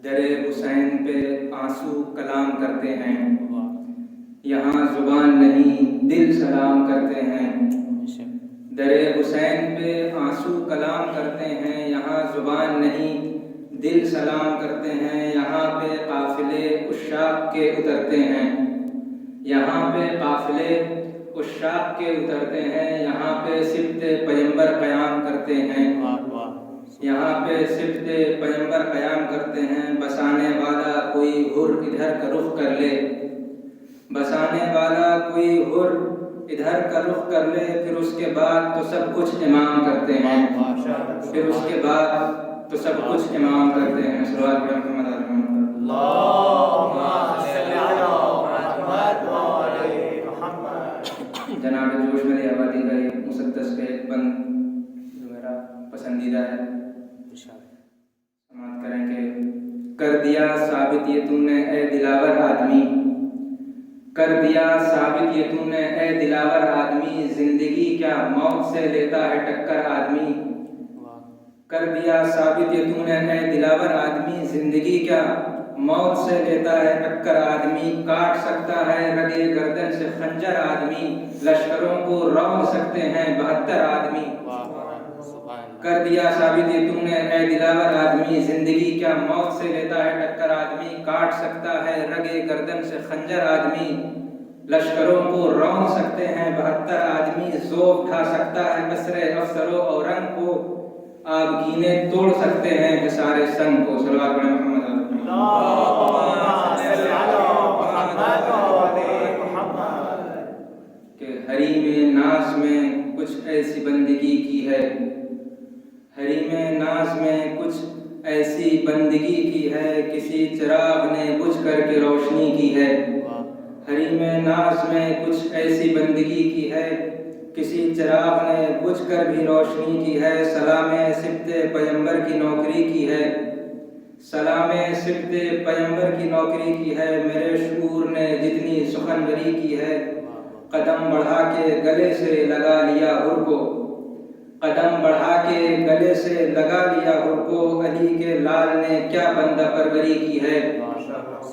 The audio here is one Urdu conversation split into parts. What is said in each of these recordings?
در حسین پہ آنسو کلام کرتے ہیں، یہاں زبان نہیں دل سلام کرتے ہیں۔ در حسین پہ آنسو کلام کرتے ہیں، یہاں زبان نہیں دل سلام کرتے ہیں۔ یہاں پہ قافلے عشاق کے اترتے ہیں، یہاں پہ قافلے عشاق کے اترتے ہیں۔ یہاں پہ سبط پیمبر قیام کرتے ہیں، یہاں پہ سبط پیمبر قیام کرتے ہیں۔ بسانے والا کوئی حر ادھر کا رخ کر لے، بسانے والا کوئی حر ادھر کا رخ کر لے، پھر اس کے بعد تو سب کچھ امام کرتے ہیں، پھر اس کے بعد تو سب کچھ امام کرتے ہیں۔ صلوات محمد علیہ محمد۔ جناب جوش میری آبادی کا یہ مسدس کا ایک بند جو میرا پسندیدہ ہے، سماعت کریں کہ کر دیا ثابت یہ تو نے اے دلاور آدمی، کر دیا ثابت یہ تو نے اے دلاور آدمی، زندگی کیا موت سے لیتا ہے ٹکر آدمی۔ کر دیا ثابت یہ تو نے اے دلاور آدمی، زندگی کیا موت سے لیتا ہے ٹکر آدمی۔ کاٹ سکتا ہے رگے گردن سے خنجر آدمی، لشکروں کو رون سکتے ہیں 72 آدمی۔ کر دیا ثابت یہ تم نے اے دلاور آدمی، زندگی کیا موت سے لیتا ہے ٹکر آدمی۔ کاٹ سکتا ہے رگے گردن سے خنجر آدمی، لشکروں کو رون سکتے ہیں 72 آدمی۔ ذوق اٹھا سکتا ہے قصر افسروں اور رنگ کو، آبگینے توڑ سکتے ہیں حصار سنگ کو۔ صلوات پڑھیں محمد کہ حریم ناز میں کچھ ایسی بندگی کی ہے، حریم ناز میں کچھ ایسی بندگی کی ہے، کسی چراغ نے بجھ کر کے روشنی کی ہے۔ حریم ناز میں کچھ ایسی بندگی کی ہے، کسی چراغ نے بجھ کر بھی روشنی کی ہے۔ سلام سبط پیمبر کی نوکری کی ہے، سلام سبط پیمبر کی نوکری کی ہے۔ میرے شعور نے جتنی سخنوری کی ہے، قدم بڑھا کے گلے سے لگا لیا حر کو، قدم بڑھا کے گلے سے لگا لیا حر کو۔ علی کے لال نے کیا بندہ پروری کی ہے،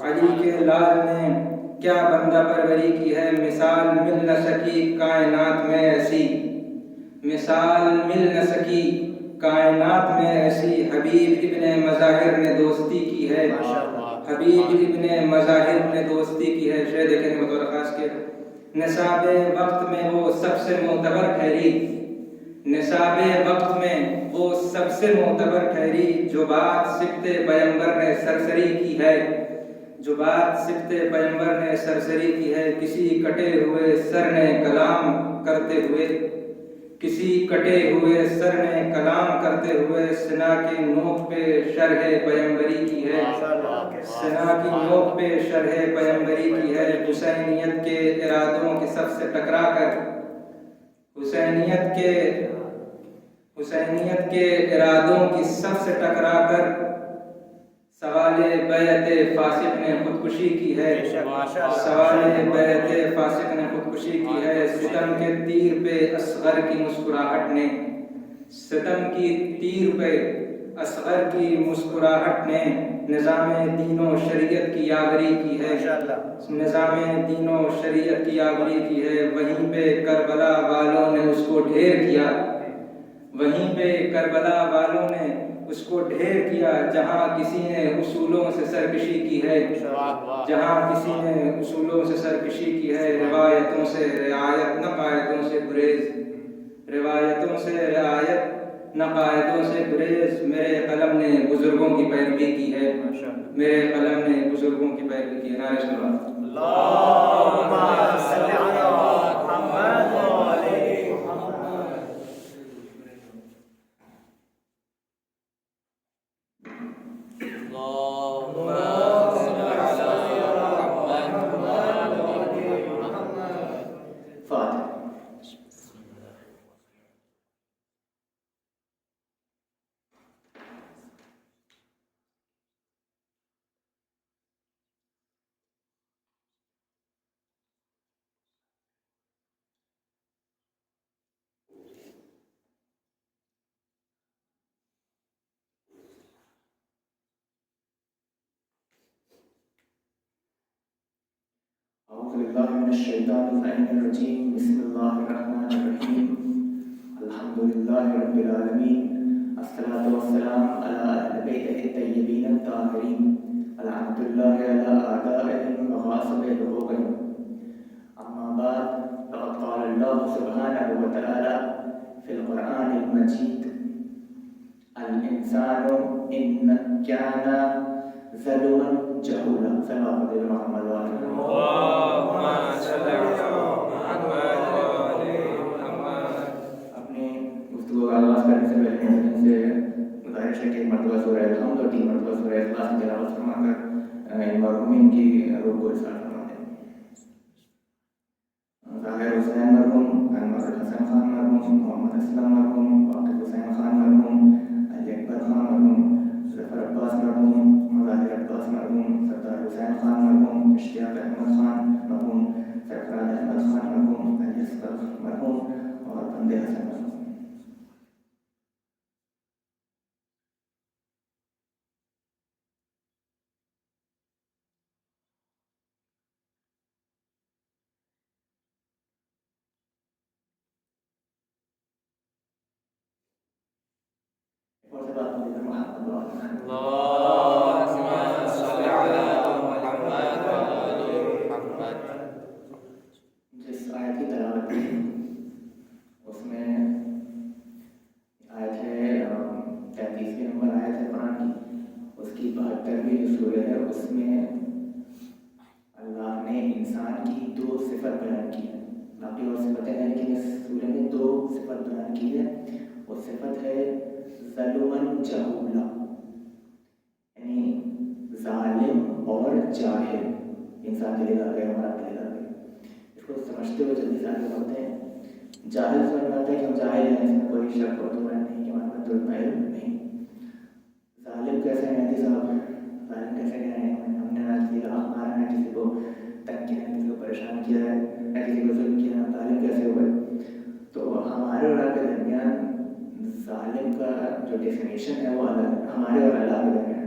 علی کے لال نے کیا بندہ پروری کی ہے۔ مثال مل نہ سکی کائنات میں ایسی، مثال مل نہ سکی کائنات میں ایسی، حبیب ابن مظاہر نے دوستی کی ہے، حبیب ابن مظاہر نے دوستی کی ہے۔ شعر دیکھیں گے بطور خاص کے نصاب وقت میں وہ سب سے معتبر ٹھہری، نصاب وقت میں وہ سب سے معتبر ٹھہری، جو بات سبط پیمبر نے سرسری کی ہے، جو بات سبط پیمبر نے سرسری کی ہے۔ کسی کٹے ہوئے سر نے کلام کرتے ہوئے، کسی کٹے ہوئے سر نے کلام کرتے ہوئے، سنا کی نوک پہ شرح پیمبری کی ہے، سنا کی نوک پہ شرح پیمبری کی ہے۔ حسینیت کے ارادوں کی صف سے ٹکرا کر، حسینیت کے ارادوں کی صف سے ٹکرا کر، سوال بیعت فاسق نے خودکشی کی ہے، سوال بیعت فاسق نے خودکشی کی ہے۔ ستم کے تیر پہ اصغر کی مسکراہٹ نے، ستم کی تیر پہ اصغر کی مسکراہٹ نے، نظام دین و شریعت کی یاوری کی ہے، نظام دین و شریعت کی یاوری کی ہے۔ وہیں پہ کربلا والوں نے اس کو ڈھیر کیا، وہیں پہ کربلا والوں نے اس کو ڈھیر کیا، جہاں کسی نے اصولوں سے سرکشی کی ہے، جہاں کسی نے اصولوں سے سرکشی کی ہے۔ روایتوں سے رعایت نہ قاعدوں سے گریز، روایتوں سے رعایت نہ قاعدوں سے گریز، میرے قلم نے بزرگوں کی پیروی کی ہے، میرے قلم نے بزرگوں کی پیروی کی ہے۔ نعرہ صلوات۔ اللہم صل علی محمد و آل محمد۔ أعوذ بالله من الشيطان اللعين الرجيم. بسم الله الرحمن الرحيم. الحمد لله رب العالمين. الصلاة والسلام على أهل بيته الطيبين الطاهرين. الحمد لله على أعدائهم وغاصب حقوقهم. أما بعد، فقد قال الله سبحانه وتعالى في القرآن المجيد: الإنسان إن كان ظلوما جهولا. صلى الله عليه محمد اللهم صل على محمد. اپنے گفتگو کا آغاز کرنے سے پہلے ان سے گزارش ہے کہ ایک مرتبہ سورہ الحمد اور 3 مرتبہ سورہ اخلاص کی تلاوت فرما کر ان مرحومین کی روح کو ارسال فرما دیں. ظاہر حسین مرحوم، انور حسن خان مرحوم، محمد اسلم مرحوم، واقف حسین خان مرحوم، علی اکبر خان مرحوم، ظفر عباس مرحوم، مظاہر عباس مرحوم، سردار حسین خان مرحوم، اشتیاق احمد خان مرحوم، سرفراز احمد خان مرحوم، علی اصغر مرحوم اور بندے حسن مرحوم. اور سے بات مجھے محمد اللهم صل على محمد. جس آیت کی تلاوت کی اس میں آیت ہے 33ویں نمبر آیت ہے قرآن کی، اس کی 72ویں جو سورہ ہے اس میں اللہ نے انسان کی 2 صفت بیان کی ہے. باقی اور صفتیں ہیں لیکن اس سورہ میں 2 صفت بیان کی ہے. وہ صفت ہے ظلوماً جہولا، یعنی ظالم اور جاہل. انسان کے لیے لگے، ہمارا کے لیے لگے. اس کو سمجھتے ہوئے جلدی سے آگے بڑھتے ہیں. جاہل سمجھ میں آتا ہے کہ ہم جاہل ہیں، اس میں کوئی شک اور دو رائے نہیں کہ ہمارے پاس علم نہیں. ظالم کیسے ہیں مہدی صاحب؟ ظالم کیسے ہیں؟ ہم نے نہ کسی کا حق مارا، نہ کسی کو تنگ کیا، نہ کسی کو پریشان کیا ہے، نہ کسی کو ظلم کیا. ظالم کیسے ہوئے؟ تو ہمارے اور آپ کے درمیان ظالم کا جو ڈیفینیشن ہے وہ الگ ہے ہمارے اور اللہ کے درمیان.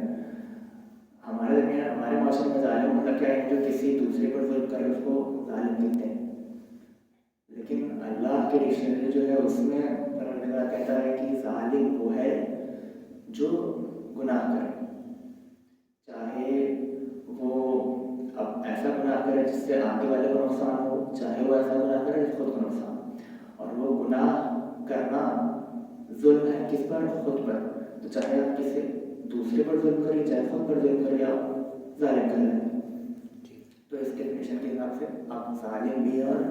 ہمارے درمیان ہمارے معاشرے میں ظالم مطلب کیا ہے؟ جو کسی دوسرے پر ظلم کرے اس کو ظالم کہتے ہیں. لیکن اللہ کے ڈکشنری جو ہے اس میں پروردگار کہتا ہے کہ ظالم وہ ہے جو گناہ کرے، چاہے وہ اب ایسا گناہ کرے جس سے آگے والے کو نقصان ہو، چاہے وہ ایسا گناہ کرے جس خود کو نقصان ہو. اور وہ گناہ کرنا ظلم ہے کس پر؟ خود پر. تو چاہے آپ کسی دوسرے پر ظلم کریں، چاہے خود پر ظلم کریں، آپ ظالم کر رہے ہیں. تو اس ڈیفینیشن کے حساب سے آپ ظالم بھی ہیں اور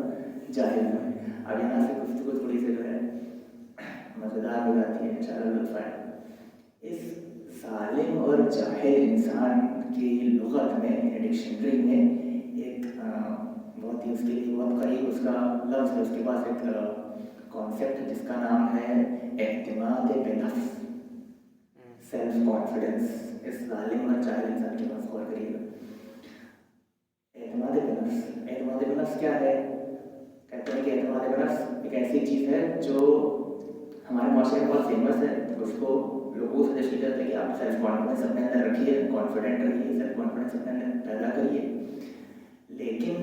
جاہل بھی ہیں. اب یہاں سے گفتگو تھوڑی سی جو ہے مزیدار ہو جاتی ہے، انشاءاللہ لطف آئے. اس ظالم اور جاہل انسان کی لغت میں، ڈکشنری میں ایک بہت ہی اس کے لیے بہت قریب اس کا لفظ ہے. اس کے پاس ایک کانسیپٹ جس کا نام ہے اعتماد بنفس، سیلف کانفیڈنس. اس ظالم اور جاہل انسان کے پاس غور کریے گا. اعتماد بنفس، اعتماد بنفس کیا ہے؟ کہتے ہیں کہ اعتماد بنفس ایک ایسی چیز ہے جو ہمارے معاشرے میں بہت فیمس ہے. اس کو لوگوں سے سجیسٹ کیا جاتا ہے کہ آپ سیلف کانفیڈنس اپنے اندر رکھیے، کانفیڈنٹ رہیے، سیلف کانفیڈنس اپنے اندر پیدا کریے. لیکن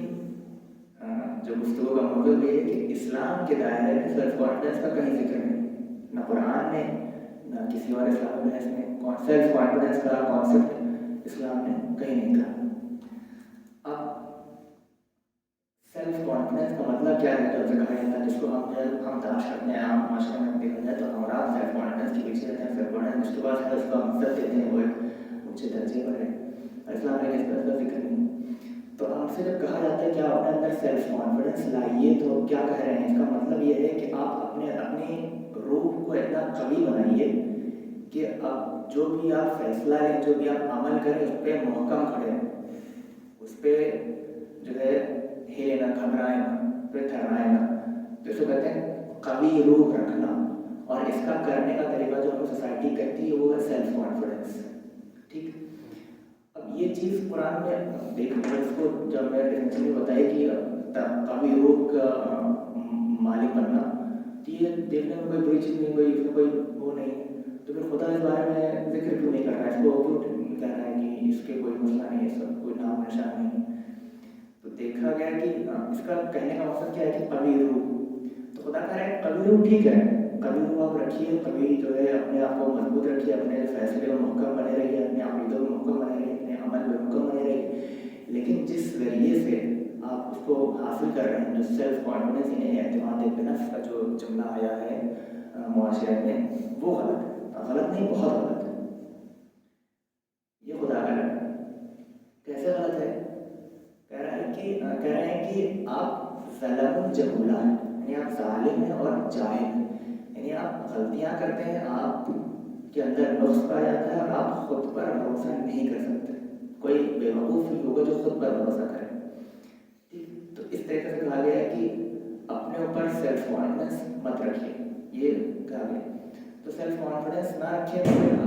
جو گفتگو کا موضوع یہ ہے کہ اسلام کے دائرے میں سیلف کانفیڈنس کا کہیں ذکر نہیں، نہ قرآن میں نہ کسی اور اسلامی بحث میں. سیلف کانفیڈنس کا کانسیپٹ اسلام نے کہیں نہیں کہا. اب سیلف کانفیڈنس کا مطلب کیا ہے؟ جب سے کہا جاتا ہے جس کو ہم تلاش کرتے ہیں عام معاشرے میں دیکھا جائے تو ہمارا سیلف کانفیڈنس کے پیچھے رہتے ہیں. سیلف کانفیڈنس جس کے پاس ہے اس کا مقصد دیتے ہیں وہ ایک اونچے درجے پر ہے. اسلام نے اس پر ذکر نہیں. تو آپ سے جب کہا جاتا ہے کہ آپ اپنے اندر سیلف کانفیڈنس لائیے تو کیا کہہ رہے ہیں؟ اس کا مطلب یہ ہے کہ آپ اپنی روح کو اتنا قوی بنائیے کہ اب جو بھی آپ فیصلہ لیں، جو بھی آپ عمل کریں اس پہ محکم کھڑے ہیں، اس پہ جو ہے ہلے نہ، گھبرائیں نہ، پہ تھرائیں نہ. تو اس کو کہتے ہیں قوی روح رکھنا. اور اس کا کرنے کا طریقہ جو ہم سوسائٹی کرتی ہے وہ ہے سیلف کانفیڈنس. ٹھیک. اب یہ چیز قرآن میں دیکھیں، اس کو جب میں نے بتایا کہ قوی روح کا مالک بننا، تو یہ دیکھنے میں کوئی بری چیز نہیں، کوئی اس میں کوئی وہ نہیں. تو پھر خدا اس بارے میں ذکر کیوں نہیں کر رہا ہے؟ اس کو کیوں کہہ رہا ہے کہ اس کے کوئی مسئلہ نہیں ہے، اس کا کوئی نام نشان نہیں؟ تو دیکھا گیا کہ اس کا کہنے کا مقصد کیا ہے کہ قوی روح. تو خدا کہہ رہا ہے قوی روح ٹھیک ہے, قوی روح آپ رکھیے, قوی جو ہے اپنے آپ کو مضبوط رکھیے, اپنے فیصلے میں محکم بنے رہیے, اپنے عقیدوں میں محکم بنے رہیے, اپنے عمل میں محکم بنے رہیے. لیکن جس ذریعے سے آپ اس کو حاصل کر رہے ہیں, جو سیلف کانفیڈنس یعنی اعتماد بنفس کا جو جملہ آیا ہے معاشرے میں, وہ غلط ہے. غلط نہیں, بہت غلط ہے. یہ خدا کا ہے. کیسے غلط ہے؟ کہہ رہے ہیں کہ آپ ظلم جہولا ہیں, یعنی آپ ظالم ہیں اور جاہل ہیں, یعنی آپ غلطیاں کرتے ہیں, آپ کے اندر نقص پایا جاتا ہے اور آپ خود پر بھروسہ نہیں کر سکتے. کوئی بے وقوف ہی ہوگا جو خود پر بھروسہ کرے. تو اس طریقے سے کہا گیا ہے کہ اپنے اوپر سیلف کانفیڈنس مت رکھیے, یہ کہا گیا. تو سیلف کانفیڈنس نہ رکھے,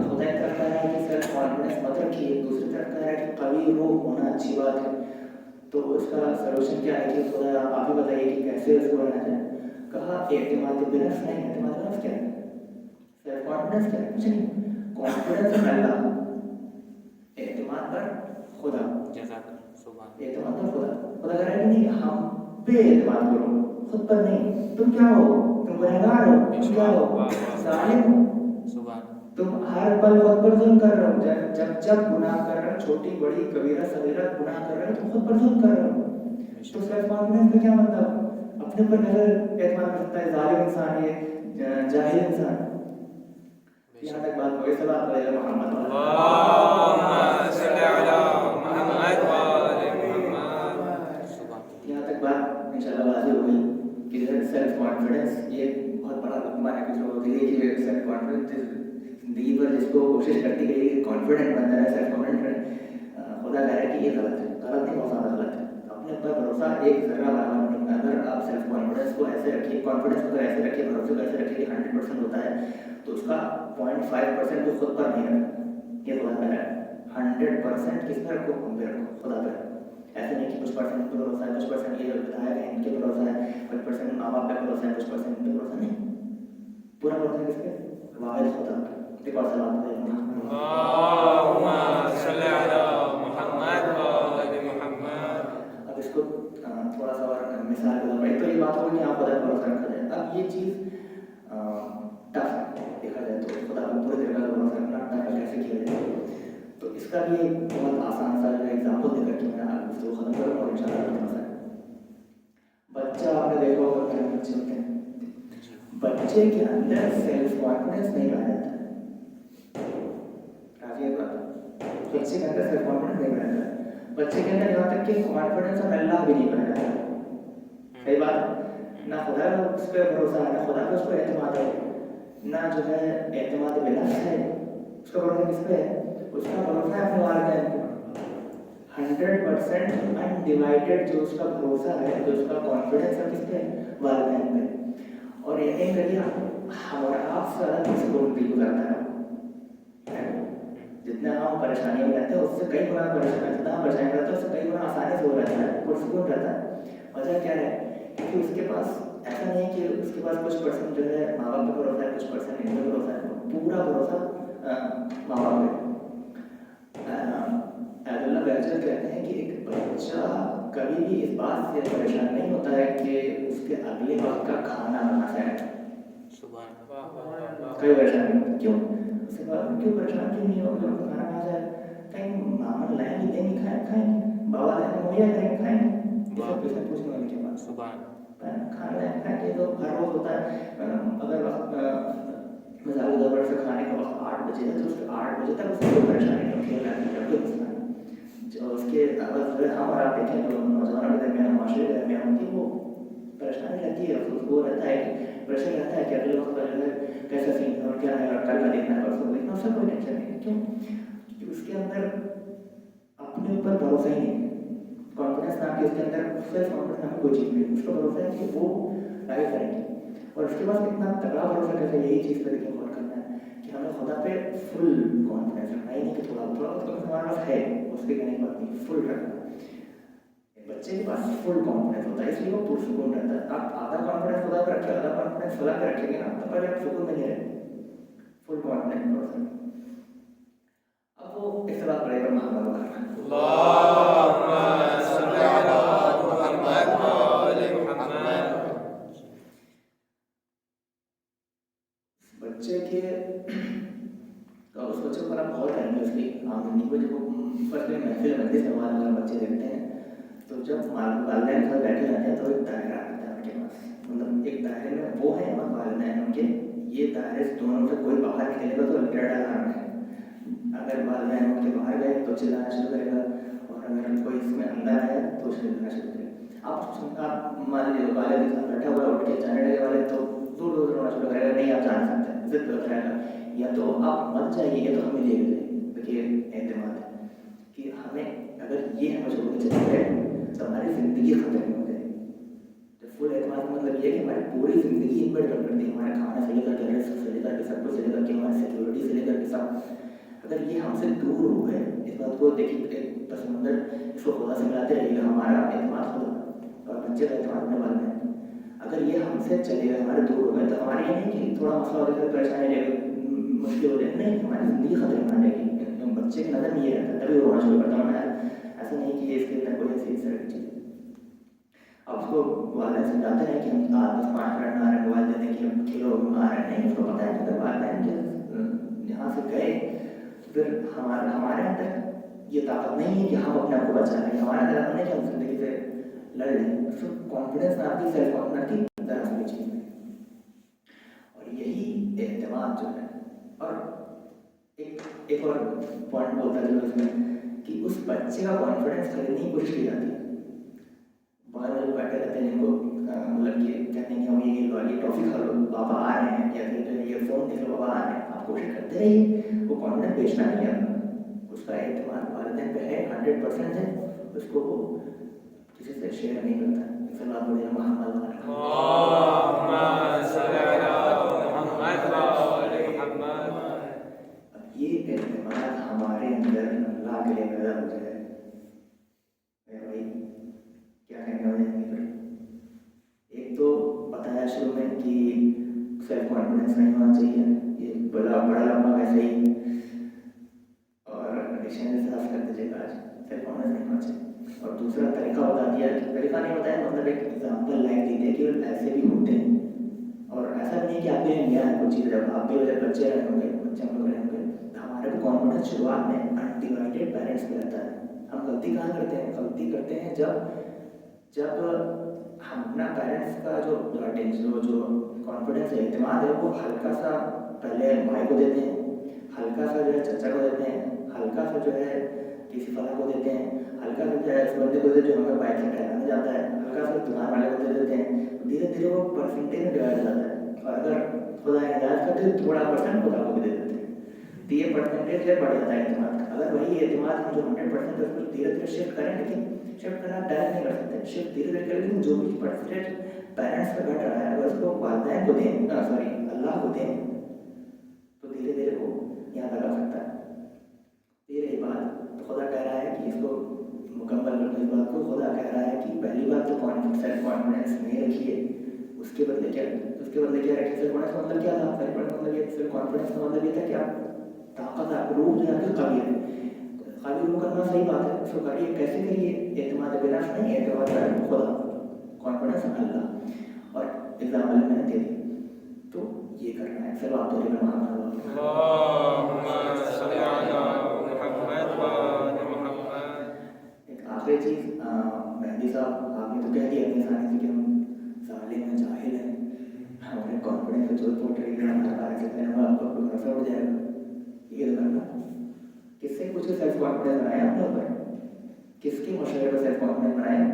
خدا ایک طرف کہہ رہا ہے کہ سیلف کانفیڈنس مت رکھیے, دوسری طرف کہہ رہا ہے کہ قوی روح ہونا اچھی بات ہے. تو اس کا سلوشن کیا ہے کہ خدا آپ ہی بتائیے کہ کیسے اس کو بنانا چاہے. کہا اعتماد بنفس نہیں. اعتماد بنفس کیا ہے؟ سیلف کانفیڈنس کیا ہے؟ کچھ نہیں. کانفیڈنس اللہ, اعتماد پر خدا. اعتماد پر خدا. خدا کہہ رہا ہے کہ نہیں, ہم پہ اعتماد کرو, خود پر نہیں. تم کیا ہو؟ تم گنہگار ہو. تم کیا ہو؟ ظالم ہو. تم ہر پل خود پر ظلم کر رہے ہو. جب گناہ کر رہے ہو, چھوٹی بڑی کبیرہ صغیرہ گناہ کر رہے ہو, تم خود پر ظلم کر رہے ہو. تو سیلف کانفیڈنس کا کیا مطلب؟ اپنے پر نظر اعتماد کر سکتا ہے ظالم انسان, یہ جاہل انسان. یہاں تک بات ہوئی. سب آپ علیہ محمد یہاں تک بات انشاءاللہ واضح ہو گئی کہ سیلف کانفیڈنس یہ بہت بڑا رقبہ ہے. کچھ لوگوں کے لیے کہ سیلف کانفیڈنس زندگی پر جس کو کوشش کرتی گئی کہ کانفیڈنٹ بن جائے, سیلف کانفیڈنٹ رہے, خدا کہہ رہا ہے کہ یہ غلط ہے. غلط نہیں, بہت زیادہ غلط ہے. اپنے اوپر بھروسہ ایک ذرہ برابر نہیں. اگر آپ سیلف کانفیڈنس کو ایسے رکھیے, کانفیڈنس کو ایسے رکھیے, بھروسے کو ایسے رکھیے کہ 100% ہوتا ہے, تو اس کا 0.5% بھی خود پر نہیں رکھنا. یہ خدا کہہ رہا ہے 100% کس پہ رکھو؟ ہم پہ رکھو, خدا پہ. ایسے نہیں کہ کچھ پرسنٹ پہ بھروسہ ہے, کچھ پرسنٹ یہ بتایا ہے ان کے بھروسہ ہے, کچھ پرسنٹ ماں باپ پہ بھروسہ ہے, کچھ پرسنٹ پہ بھروسہ نہیں. پورا بھروسہ کس پہ؟ واحد خدا پہ. ایک اور سلام ہے. اب اس کو تھوڑا سا اور مثال کے طور پر, تو یہ بات ہوگی کہ آپ خدا پر بھروسہ رکھا جائے. اب یہ چیز ٹف ہے دیکھا جائے تو, خدا پر پورے طریقے سے بھروسہ رکھنا ٹف ہے. کیسے کیا جائے؟ تو اس کا بھی ایک بہت آسان سا ایگزامپل دے کر کے میں آپ کو ختم کروں اور انشاءاللہ بتا سکتا. بچہ آپ نے دیکھا ہوگا کہ بچے ہوتے ہیں, بچے کے اندر سیلف کانفیڈنس نہیں پایا جاتا ہے. راضی ہے بات؟ بچے کے اندر سیلف کانفیڈنس نہیں پایا جاتا. بچے کے اندر یہاں تک کہ کانفیڈنس اور اللہ بھی نہیں پایا جاتا. صحیح بات. نہ خدا اس پہ بھروسہ ہے, نہ خدا پہ اس کو اعتماد ہے, نہ جو ہے اعتماد بنفس ہے. اس کا بھروسہ کس پہ ہے؟ اس کا بھروسہ ہے اپنے والدین پہ. 100% انڈیوائڈیڈ جو اس کا بھروسہ ہے, جو اس کا کانفیڈنس ہے, کس پہ؟ والدین پہ. اور یقین کریے ہمارا آپ سے زیادہ کسی کو دل گزرتا ہے. جتنا ہم پریشانیوں میں رہتے ہیں اس سے کئی گنا پریشانی, جتنا ہم پریشانی رہتے ہیں اس سے کئی گنا آسانی سے ہو رہتا ہے, پرسکون رہتا ہے. وجہ کیا ہے؟ کہ اس کے پاس ایسا نہیں ہے کہ اس کے پاس کچھ پرسنٹ جو ہے ماں باپ پہ بھروسہ ہے, کچھ پرسنٹ ان پہ بھروسہ ہے, پورا بھروسہ ماں باپ پہ. اللہ بیچر کہتے ہیں کہ ایک بچہ کبھی بھی اس بات سے پریشان نہیں ہوتا ہے کہ اس کے اگلے وقت کا کھانا بنا ہے. کوئی پریشان نہیں ہوتا. کیوں؟ اس کے بعد کیوں پریشان کیوں نہیں ہوگا؟ کھانا کھا جائے, کہیں ماما لائیں گے, دیں گے, کھائیں گے, بابا لائیں گے, مہیا کریں گے, کھائیں گے. کسی پوچھنے والے کے پاس کھانا لائیں کھائیں گے تو ہر روز ہوتا ہے. اگر وقت مثال کے طور پر سے کھانے کا وقت 8 بجے ہے تو اس کے 8 بجے تک اس کو کوئی پریشانی نہیں ہوتی ہے, کوئی مسئلہ نہیں. اس کے اگر ہم اور آپ دیکھیں جو نوجوانوں کے درمیان, معاشرے کے درمیان ہوتی ہے, وہ پریشانی رہتی ہے. وہ رہتا ہے کہ پریشر رہتا ہے کہ اگلے وقت پر جو ہے کیسا سین ہے اور کیا ہے, اور کل کا دیکھنا ہے, پرسوں دیکھنا, اس سے کوئی ٹینشن نہیں ہے. کیوں؟ کیونکہ اس کے اندر اپنے اوپر بھروسہ ہی نہیں ہے. کانفیڈنس نام کی اس کے اندر سیلف کانفیڈنس نام کی کوئی چیز نہیں. اس کا بھروسہ ہے کہ وہ لائف کریں گے. اور اس کے بعد کتنا تگڑا بھروسہ کیسے, یہی چیز پہ دیکھیں غور کرنا ہے کہ ہمیں خدا پہ فل کانفیڈنس رکھنا ہے, نہیں کہ تھوڑا ہمارے پاس ہے, اس پہ کہنے کی بات نہیں, فل رکھنا. بچے کے پاس فل کانفیڈنس ہوتا ہے, اس لیے وہ پرسکون رہتا ہے. آپ آدھا کانفیڈنس خدا پہ رکھیں, آدھا کانفیڈنس خدا پہ رکھیں گے نا, تو پہلے آپ سکون میں نہیں رہیں. Full confidence person. اب وہ اس بات پڑے گا محمد فرق محفل مندی سے ہمارے بچے دیکھتے ہیں تو جب والدین گھر بیٹھے رہتے ہیں تو ایک دائرہ آتا ہے ان کے پاس, مطلب ایک دائرے میں وہ ہیں اور والدین ان کے, یہ دائرے دونوں سے کوئی باہر نکلے گا تو ڈر ڈرانا ہے. اگر والدین ان کے باہر گئے تو چلانا شروع کرے گا, اور اگر کوئی اس میں اندر آیا تو چلانا شروع کرے گا. آپ مان لیجیے والد کے ساتھ بیٹھا ہوا اٹھ کے جانے لگے والے تو دور دور رونا شروع کرے گا, نہیں آپ جان سکتے, ضد کرتا رہے گا, یا تو آپ مت جائیے یا تو ہمیں لے گئے. دیکھیے اعتماد ہے کہ ہمیں اگر یہ ہمیں چھوڑ کے چلے گئے تو ہماری زندگی خطرے میں ہو جائے گی. جب فل اعتماد کا مطلب یہ ہے کہ ہماری پوری زندگی ان پر ڈپینڈ کرتی ہے, ہمارے کھانے سے لے کر کے رزق سے لے کر کے سب کچھ سے لے کر کے ہماری سیکورٹی سے لے کر کے سب. اگر یہ ہم سے دور ہو گئے, اس بات کو دیکھیے پس منظر اس کو خدا سے ملاتے رہیے گا, ہمارا اعتماد خدا اور بچے کا اعتماد اپنے والدین. اگر یہ ہم سے چلے گئے, ہمارے دور ہو گئے, تو ہماری یہ نہیں کہ تھوڑا مسئلہ ہو جائے, پریشانی لے مشکل ہو جائے, نہیں, ہماری زندگی خطرے میں آ جائے گی. بچے کی نظر میں یہ رہتا ہے تبھی رونا شروع کرتا ہوں. ایسا نہیں کہ اس کے اندر کوئی ایسی طرح چیز. اب اس کو والدین سمجھاتے ہیں کہ ہم 10-5 منٹ آ رہے ہیں, موبائل دینے کی ہم کھیلو آ رہے ہیں, نہیں, اس کو پتہ ہے کہ اگر والدین کے یہاں سے گئے تو پھر ہمارے اندر یہ طاقت نہیں ہے کہ ہم اپنے آپ کو بچا لیں. ہمارے اندر اپنے کہ ہم زندگی سے لڑ لیں. کانفیڈنس آپ کی سیلف کانفیڈنس کی ذرا سی چیز ہے, اور یہی اعتماد جو ہے. اور ایک اور پوائنٹ بولتا ہے اس میں کہ اس بچے کا کانفیڈنس خریدنے کی کوشش کی جاتی ہے. بغیر میں بیٹھے رہتے ہیں جن کو مطلب کہ کہتے ہیں کہ ہم یہ ٹافی کھا لو, پاپا آ رہے ہیں, یا پھر یہ فون دیکھ لو, پاپا آ رہے ہیں. آپ کوشش کرتے رہیے, وہ کانفیڈنس بیچنا نہیں ہے, اس کا اعتماد والدین پہ ہے 100% ہے, اس کو وہ کسی سے شیئر نہیں کرتا. صلی اللہ علیہ محمد یہ اعتماد ہمارے اندر اللہ کے لیے پیدا ہو جائے. بھائی کیا کہنے والے ہیں, ایک تو بتایا شروع میں کہ سیلف کانفیڈنس نہیں ہونا چاہیے, یہ بڑا لمبا ویسے ہی, اور ڈکشنری سے صاف کر دیجیے گا, آج سیلف کانفیڈنس نہیں ہونا چاہیے. اور دوسرا طریقہ بتا دیا, طریقہ نہیں بتایا, مطلب ایک ایگزامپل لائک دی تھی کہ ایسے بھی ہوتے ہیں. اور ایسا بھی نہیں کہ آپ کے لیے نیا ہے کچھ چیز, جب آپ کے بچے رہے ہوں گے, بچے ہم لوگ رہے ہوں گے, ہمارے کو کانفیڈنس شروعات میں انڈیوائڈیڈ پیرنٹس پہ رہتا ہے. ہم غلطی کہاں کرتے ہیں, غلطی کرتے ہیں جب ہم اپنا پیرنٹس کا جو کانفیڈنس ہے, اعتماد ہے, وہ ہلکا سا پہلے بھائی کو دیتے ہیں, ہلکا سا جو ہے چچا کو دیتے ہیں, ہلکا سا جو ہے کسی فلاں کو دیتے ہیں, ہلکا سا جو ہے اس بندے کو دیتے ہیں جو ہمیں بائک سے ٹہرانے جاتا ہے, ہلکا سا دکان والے کو دے دیتے ہیں. دھیرے دھیرے وہ پرسنٹیج میں ڈیوائڈ ہو جاتا ہے, اور اگر خدا ہدایت کرتے تو تھوڑا پرسنٹ خدا کو بھی دے دیتے ہیں, تو یہ پرسنٹیج جو بڑھ جاتا ہے اعتماد کا. اگر وہی اعتماد ہم جو 100% اس کو دھیرے دھیرے شفٹ کریں, لیکن شفٹ کرنا ڈائریکٹ نہیں کر سکتے, شفٹ دھیرے دھیرے کریں, لیکن جو بھی پرسنٹیج پیرنٹس کا گھٹ رہا ہے اگر اس کو والدین کو دیں, اللہ کو دیں, تو دھیرے دھیرے وہ یہاں تک آ سکتا ہے. یہ رہی بات, تو خدا کہہ رہا ہے کہ اس کو مکمل کرنے اس بات کو, خدا کہہ رہا ہے کہ پہلی بات تو سیلف کانفیڈنس نہیں رکھیے, اس کے بدلے کیا رکھیے. سیلف کانفیڈنس کا مطلب کیا تھا, سیلف کانفیڈنس کا مطلب یہ تھا کہ آپ طاقت, آپ روح جو ہے آپ کی قابل ہے, خالی روح کرنا صحیح بات ہے, اس کو کریے, کیسے کریے, اعتماد بنا نہیں, اعتماد کر خدا, کانفیڈنس اللہ, اور ایگزامپل میں نے دے دی, تو یہ کرنا ہے. سب آپ تو ایک آخری چیز, مہدی صاحب آپ نے تو کہہ دیا اپنی سانی سے کہ ہم ظالم ہیں, جاہل ہیں, ہمارے کانفیڈنس سے چوٹ پھوٹ رہی ہے, ہمارے سے پہلے آپ کو نفع اٹھ جائے گا. یہ کرنا کس سے پوچھ کے سیلف کانفیڈنس بنایا آپ نے اوپر, کس کے مشورے پر سیلف کانفیڈنس بنایا,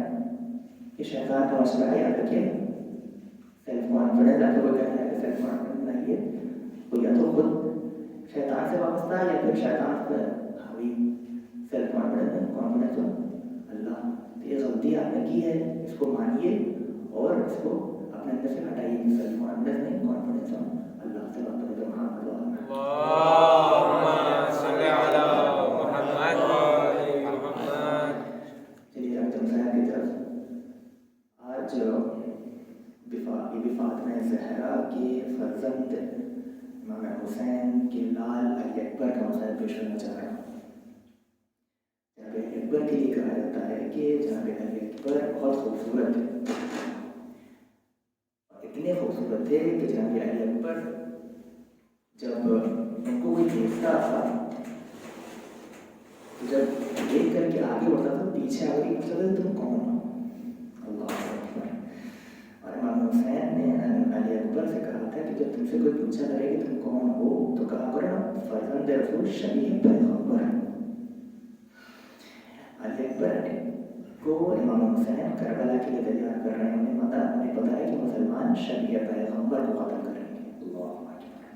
کہ شیطان کا مشورہ ہے. یاد رکھیے, سیلف کانفیڈنس آپ کو کہنا ہے کہ سیلف کانفیڈنس بنائیے, وہ یا تو خود شیطان سے وابستہ ہے یا پھر شیطان پر حاوی. سیلف کانفیڈنس اللہ, یہ غلطی آپ نے کی ہے, اس کو مانیے اور اس کو اپنے اندر سے ہٹائیے. سیلف کانفیڈنس نہیں, کانفیڈنس اللہ سے بات کرے تو چلیے اب تم صاحب کی طرف. آج بی فاطمہ زہرا کے فرزند امام حسین کے لال علی اکبر کا مسائل پیش کرنا چاہ رہا ہوں. جناب علی اکبر کے لیے کہا جاتا ہے کہ جناب علی اکبر بہت خوبصورت تھے, اتنے خوبصورت تھے کہ جناب علی اکبر جب ان کو کوئی دیکھتا تھا تو جب دیکھ کر کے آگے بڑھتا تھا پیچھے آ کے پوچھتا تھا تم کون ہو؟ اللہ اکبر. اور امام حسین نے علی اکبر سے کہا تھا کہ جب تم سے کوئی پوچھا کرے کہ تم کون ہو تو کہا کرو نا فرزند رسول شبیہ پیغمبر. علی اکبر کو امام حسین کربلا کے لیے تیار کر رہے ہیں. انہیں پتا ہے کہ مسلمان شبیہ پیغمبر کو قتل کریں گے. اللہ اکبر.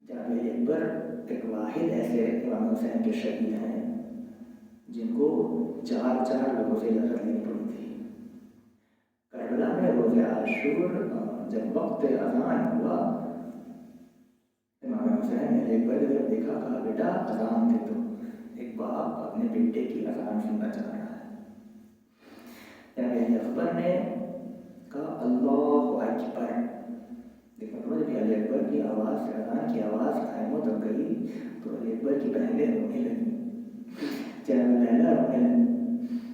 جناب علی اکبر ایک واحد ایسے امام حسین کے شہید ہیں جن کو 4 لوگوں سے اجازت لینی پڑی تھی. کربلا میں روز عاشور جب وقت اذان ہوا امام حسین نے علی اکبر کی طرف دیکھا, کہا بیٹا اذان دے دو. ایک باپ اپنے بیٹے کی اذان سننا چاہ رہا ہے. جناب علی اکبر نے کہا اللہ اکبر. دیکھو جب علی اکبر کی آواز سے اذان کی آواز خیموں تک گئی تو علی اکبر کی بہنیں رونے لگی, جناب لیلا رونے لگی,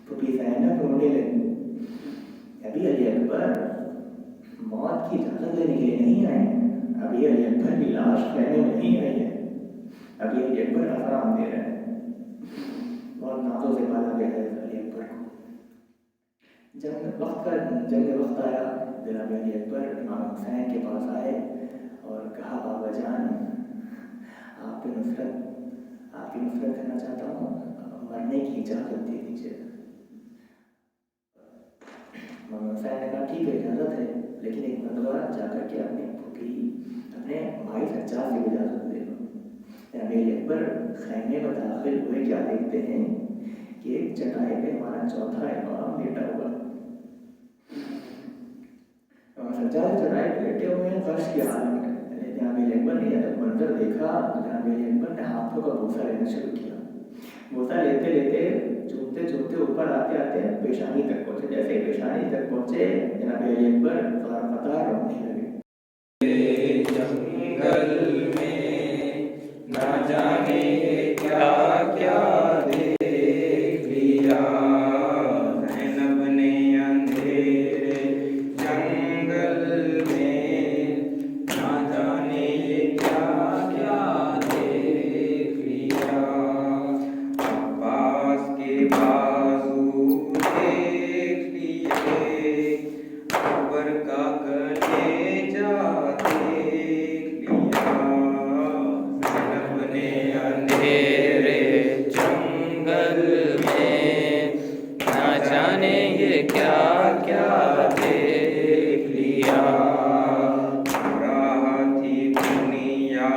پھوپھی زینب رونے لگی. ابھی علی اکبر موت کی اجازت لینے کے لیے نہیں آئے, ابھی علی اکبر کی لاش خیمے میں نہیں آئی ہے, ابھی علی اکبر اذان دے رہے ہیں. بہت نازوں سے پالا گیا ہے علی اکبر کو. جنگ وقت آیا, جناب علی اکبر امام حسین کے پاس آئے اور کہا بابا جان آپ کی نصرت کرنا چاہتا ہوں, مرنے کی اجازت دے دیجیے. امام حسین نے کہا ٹھیک ہے اجازت ہے, لیکن ایک مرتبہ جا کر کے اپنے بھائی سجاد سے اجازت دے دو. جناب علی اکبر خیمے میں داخل ہوئے کیا دیکھتے ہیں کہ ایک چٹائی پہ ہمارا چوتھا امام لیٹا ہوا. سجاد چٹائی پہ لیٹے ہوئے ہیں غش کے حال میں. جناب علی اکبر نے جب منظر دیکھا جناب علی اکبر نے ہاتھوں کا بوسہ لینا شروع کیا. بوسہ لیتے لیتے چومتے اوپر آتے پیشانی تک پہنچے. جیسے پیشانی تک پہنچے جناب علی اکبر قطار رونے لگے. جنگل میں نہ جانے کیا کیا دیکھ لیا, زینب نے اندھیرے جنگل میں نہ جانے کیا کیا دیکھ لیا. عباس کے بازو دیکھ لیے, اکبر کا کلیجہ دیکھ لیا. زینب نے اندھیرے جنگل میں نہ جانے یہ کیا کیا دیکھ لیا. راہ تھی دنیا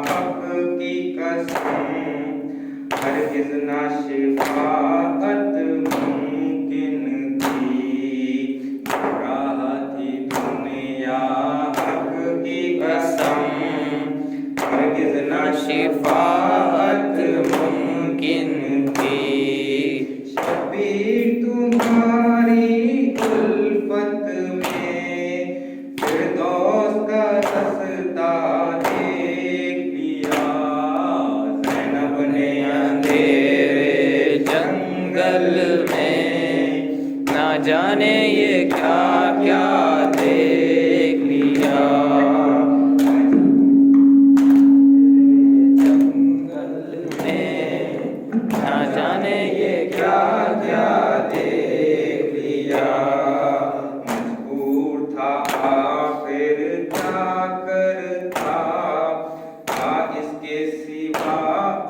حق کی قسم, ہرگز نہ شفاعت ممکن تھی. راہ تھی دنیا حق کی قسم, ہرگز نہ شفاعت ممکن تھی. شبیر تمہاری الفت میں فردوس کا رستہ دیکھ لیا. زینب نے اندھیرے جنگل میں نہ جانے یہ کیا کیا دیکھ لیا. جنگل میں نہ جانے یہ کیا کیا دیکھ لیا. مجبور تھا آخر کیا کرتا, تھا اس کے سوا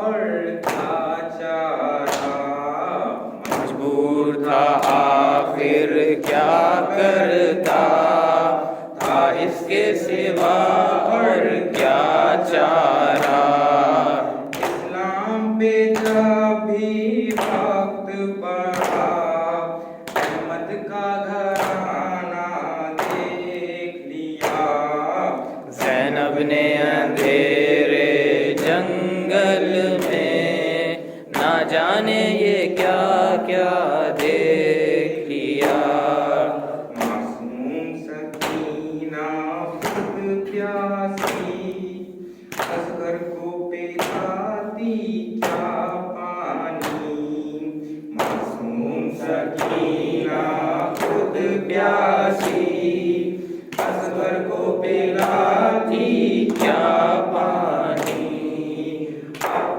اور کیا چارہ. مجبور تھا آخر کیا کرتا, تھا اس کے سوا اور کیا چارہ. اسلام پہ جب بھی وقت پڑا, احمد کا گھرانہ دیکھ لیا. زینب نے اندھیرے جنگل میں نہ جانے یہ کیا کیا دیکھ لیا. معصوم سکینہ خود پیاسی, اصغر کو پلاتی کیا پانی. معصوم سکینہ خود پیاسی, اصغر کو پلاتی کیا پانی.